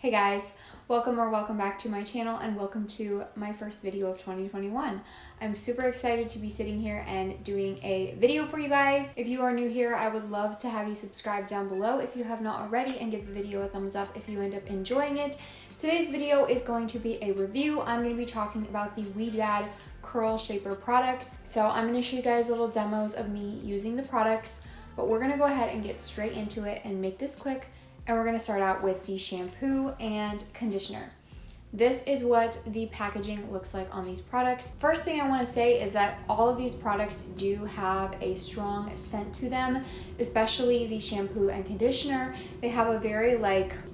Hey guys, welcome back to my channel and welcome to my first video of 2021. I'm super excited to be sitting here and doing a video for you guys. If you are new here, I would love to have you subscribe down below if you have not already, and give the video a thumbs up if you end up enjoying it. Today's video is going to be a review. I'm going to be talking about the Ouidad curl shaper products. So I'm going to show you guys little demos of me using the products, but we're going to go ahead and get straight into it and make this quick. And we're gonna start out with the shampoo and conditioner. This is what the packaging looks like on these products. First thing I wanna say is that all of these products do have a strong scent to them, especially the shampoo and conditioner. They have a very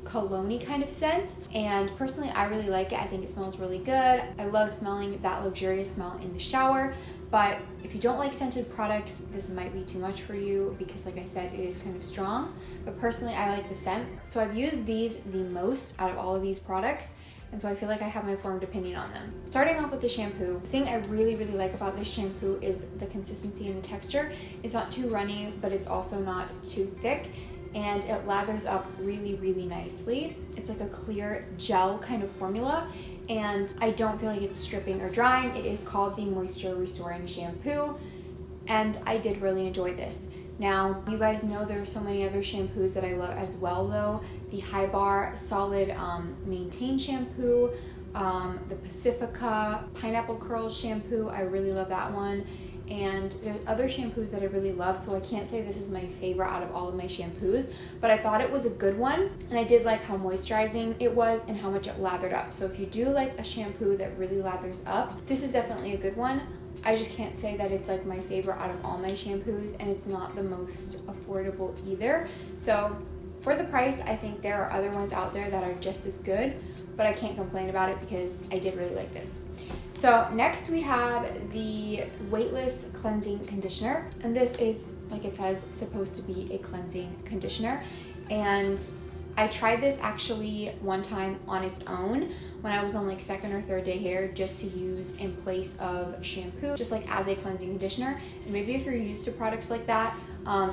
cologne-y kind of scent, and personally I really like it. I think it smells really good. I love smelling that luxurious smell in the shower. But if you don't like scented products, this might be too much for you because, like I said, it is kind of strong. But personally, I like the scent. So I've used these the most out of all of these products, and so I feel like I have my formed opinion on them. Starting off with the shampoo, the thing I really like about this shampoo is the consistency and the texture. It's not too runny, but it's also not too thick, and it lathers up really nicely. It's like a clear gel kind of formula, and I don't feel like it's stripping or drying. It is called the Moisture Restoring Shampoo, and I did really enjoy this. Now, you guys know there are so many other shampoos that I love as well though. The High Bar Solid Maintain Shampoo, the Pacifica Pineapple Curl Shampoo, I really love that one. And there's other shampoos that I really love, so I can't say this is my favorite out of all of my shampoos, but I thought it was a good one, and I did like how moisturizing it was and how much it lathered up. So if you do like a shampoo that really lathers up, this is definitely a good one. I just can't say that it's like my favorite out of all my shampoos, and it's not the most affordable either. So for the price, I think there are other ones out there that are just as good, but I can't complain about it because I did really like this. So next we have the Weightless Cleansing Conditioner, and this is, like it says, supposed to be a cleansing conditioner. And I tried this actually one time on its own when I was on like second or third day hair, just to use in place of shampoo, just like as a cleansing conditioner. And maybe if you're used to products like that,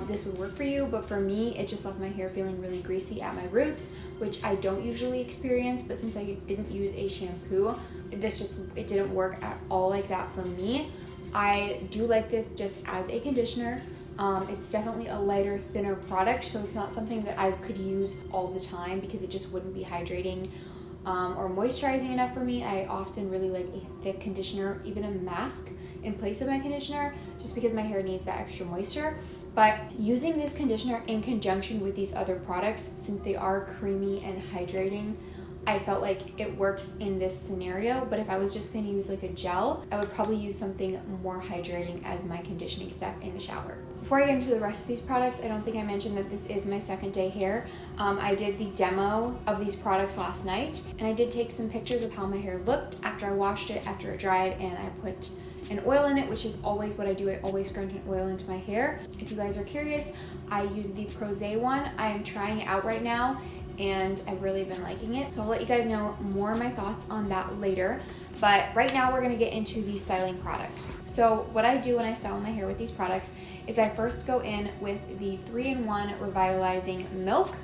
this would work for you, but for me, it just left my hair feeling really greasy at my roots, which I don't usually experience. But since I didn't use a shampoo, it didn't work at all like that for me. I do like this just as a conditioner. It's definitely a lighter, thinner product, so it's not something that I could use all the time because it just wouldn't be hydrating or moisturizing enough for me. I often really like a thick conditioner, even a mask in place of my conditioner, just because my hair needs that extra moisture. But using this conditioner in conjunction with these other products, since they are creamy and hydrating, I felt like it works in this scenario. But if I was just going to use like a gel, I would probably use something more hydrating as my conditioning step in the shower. Before I get into the rest of these products, I don't think I mentioned that this is my second day hair. I did the demo of these products last night, and I did take some pictures of how my hair looked after I washed it, after it dried, and I put an oil in it, which is always what I do. I always scrunch an oil into my hair. If you guys are curious, I use the Prose one. I am trying it out right now, and I've really been liking it. So I'll let you guys know more of my thoughts on that later. But right now we're gonna get into the styling products. So what I do when I style my hair with these products is I first go in with the 3-in-1 Revitalizing Milk.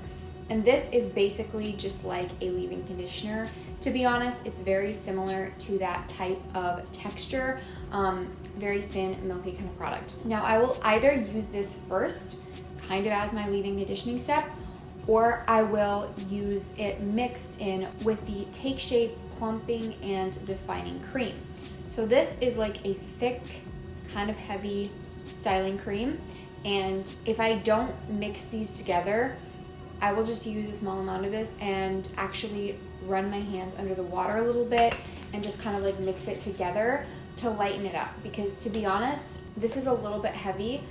And this is basically just like a leave-in conditioner. To be honest, it's very similar to that type of texture, very thin, milky kind of product. Now I will either use this first, kind of as my leave-in conditioning step, or I will use it mixed in with the Take Shape Plumping and Defining Cream. So this is like a thick, kind of heavy styling cream, and if I don't mix these together, I will just use a small amount of this and actually run my hands under the water a little bit and just kind of like mix it together to lighten it up, because to be honest, this is a little bit heavy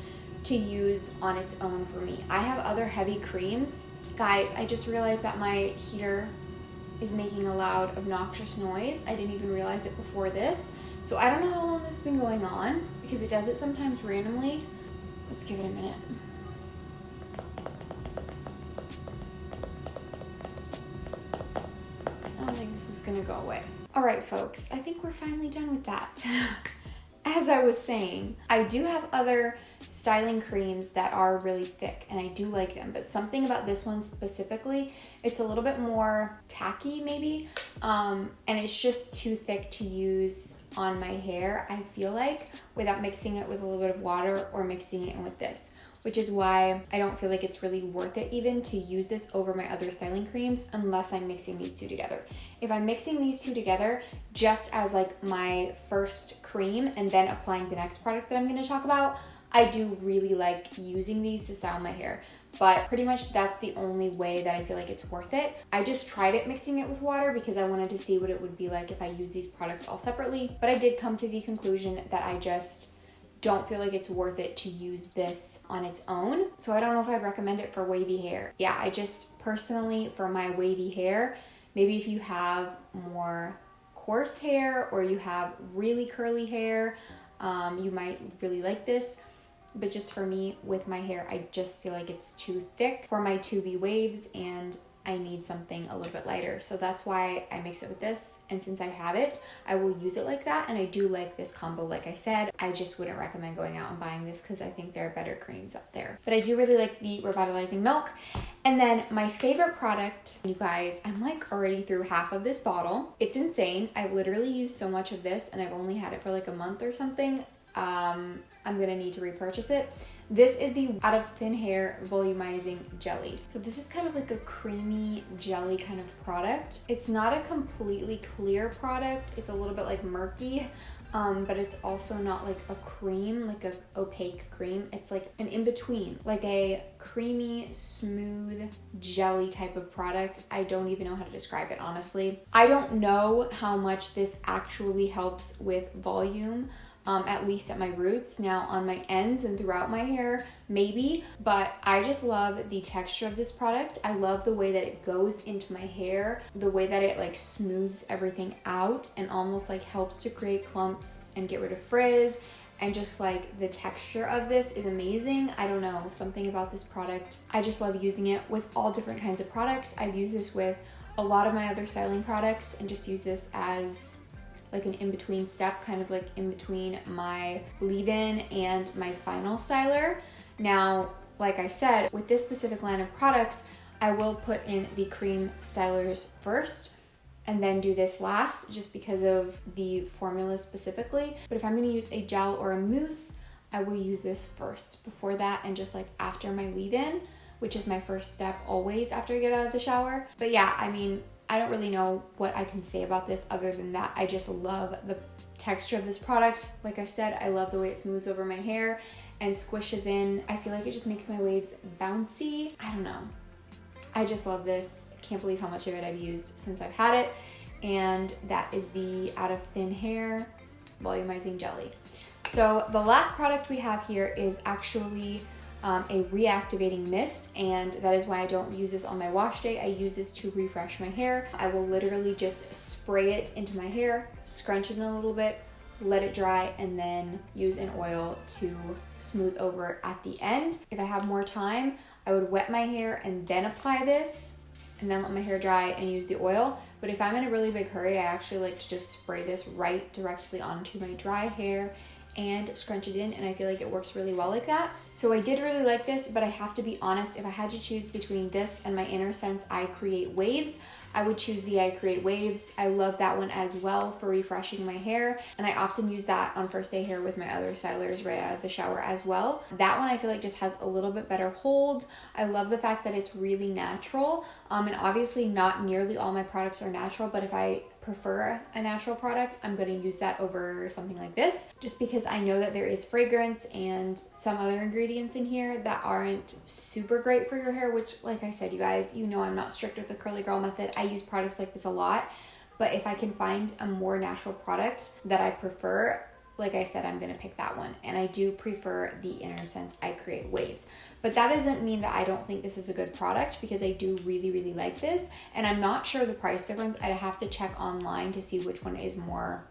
to use on its own for me. I have other heavy creams. Guys, I just realized that my heater is making a loud, obnoxious noise. I didn't even realize it before this. So I don't know how long it's been going on because it does it sometimes randomly. Let's give it a minute. I don't think this is gonna go away. All right, folks, I think we're finally done with that. As I was saying, I do have other styling creams that are really thick, and I do like them, but something about this one specifically, it's a little bit more tacky maybe, and it's just too thick to use on my hair, I feel like, without mixing it with a little bit of water or mixing it in with this, which is why I don't feel like it's really worth it even to use this over my other styling creams unless I'm mixing these two together. If I'm mixing these two together just as like my first cream and then applying the next product that I'm going to talk about, I do really like using these to style my hair. But pretty much that's the only way that I feel like it's worth it. I just tried it mixing it with water because I wanted to see what it would be like if I use these products all separately. But I did come to the conclusion that I just don't feel like it's worth it to use this on its own. So I don't know if I'd recommend it for wavy hair. Yeah, I just personally, for my wavy hair, maybe if you have more coarse hair or you have really curly hair, you might really like this. But just for me, with my hair, I just feel like it's too thick for my 2B waves and I need something a little bit lighter. So that's why I mix it with this. And since I have it, I will use it like that. And I do like this combo, like I said. I just wouldn't recommend going out and buying this because I think there are better creams out there. But I do really like the Revitalizing Milk. And then my favorite product, you guys, I'm like already through half of this bottle. It's insane. I've literally used so much of this and I've only had it for like a month or something. I'm gonna need to repurchase it. This is the Out of Thin Hair Volumizing Jelly. So this is kind of like a creamy jelly kind of product. It's not a completely clear product. It's a little bit like murky, but it's also not like a cream, like a opaque cream. It's like an in-between, like a creamy, smooth jelly type of product. I don't even know how to describe it, honestly. I don't know how much this actually helps with volume. At least at my roots. Now on my ends and throughout my hair, maybe, but I just love the texture of this product. I love the way that it goes into my hair, the way that it like smooths everything out and almost like helps to create clumps and get rid of frizz. And just like the texture of this is amazing. I don't know, something about this product. I just love using it with all different kinds of products. I've used this with a lot of my other styling products and just use this as like an in-between step, kind of like in between my leave-in and my final styler. Now, like I said, with this specific line of products, I will put in the cream stylers first and then do this last just because of the formula specifically. But if I'm gonna use a gel or a mousse, I will use this first before that and just like after my leave-in, which is my first step always after I get out of the shower. But yeah, I mean, I don't really know what I can say about this other than that I just love the texture of this product. Like I said, I love the way it smooths over my hair and squishes in. I feel like it just makes my waves bouncy. I don't know. I just love this. I can't believe how much of it I've used since I've had it. And that is the Out of Thin Hair Volumizing Jelly. So the last product we have here is actually a reactivating mist, and that is why I don't use this on my wash day. I use this to refresh my hair. I will literally just spray it into my hair, scrunch it in a little bit, let it dry, and then use an oil to smooth over at the end. If I have more time, I would wet my hair and then apply this and then let my hair dry and use the oil. But if I'm in a really big hurry, I actually like to just spray this right directly onto my dry hair and scrunch it in, and I feel like it works really well like that. So I did really like this, but I have to be honest, if I had to choose between this and my Innersense I Create Waves, I would choose the I Create Waves. I love that one as well for refreshing my hair, and I often use that on first day hair with my other stylers right out of the shower as well. That one I feel like just has a little bit better hold. I love the fact that it's really natural, and obviously not nearly all my products are natural, but if I prefer a natural product, I'm going to use that over something like this, just because I know that there is fragrance and some other ingredients in here that aren't super great for your hair, which, like I said, you guys, you know I'm not strict with the curly girl method. I use products like this a lot, but if I can find a more natural product that I prefer, like I said, I'm going to pick that one. And I do prefer the Innersense I Create Waves. But that doesn't mean that I don't think this is a good product, because I do really, really like this. And I'm not sure the price difference. I'd have to check online to see which one is more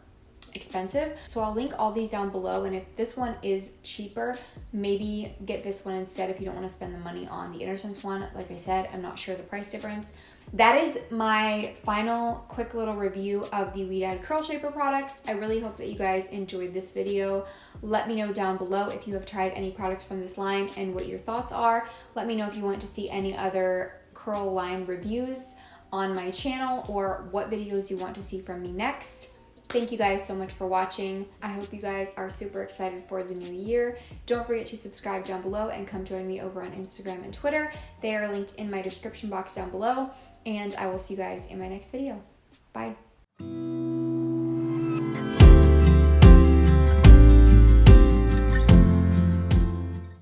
expensive. So I'll link all these down below. And if this one is cheaper, maybe get this one instead if you don't want to spend the money on the Innersense one. Like I said, I'm not sure the price difference. that is my final quick little review of the Ouidad Curl Shaper products. I really hope that you guys enjoyed this video. Let me know down below if you have tried any products from this line and what your thoughts are. Let me know if you want to see any other curl line reviews on my channel or what videos you want to see from me next. Thank you guys so much for watching. I hope you guys are super excited for the new year. Don't forget to subscribe down below and come join me over on Instagram and Twitter. They are linked in my description box down below. And I will see you guys in my next video. Bye.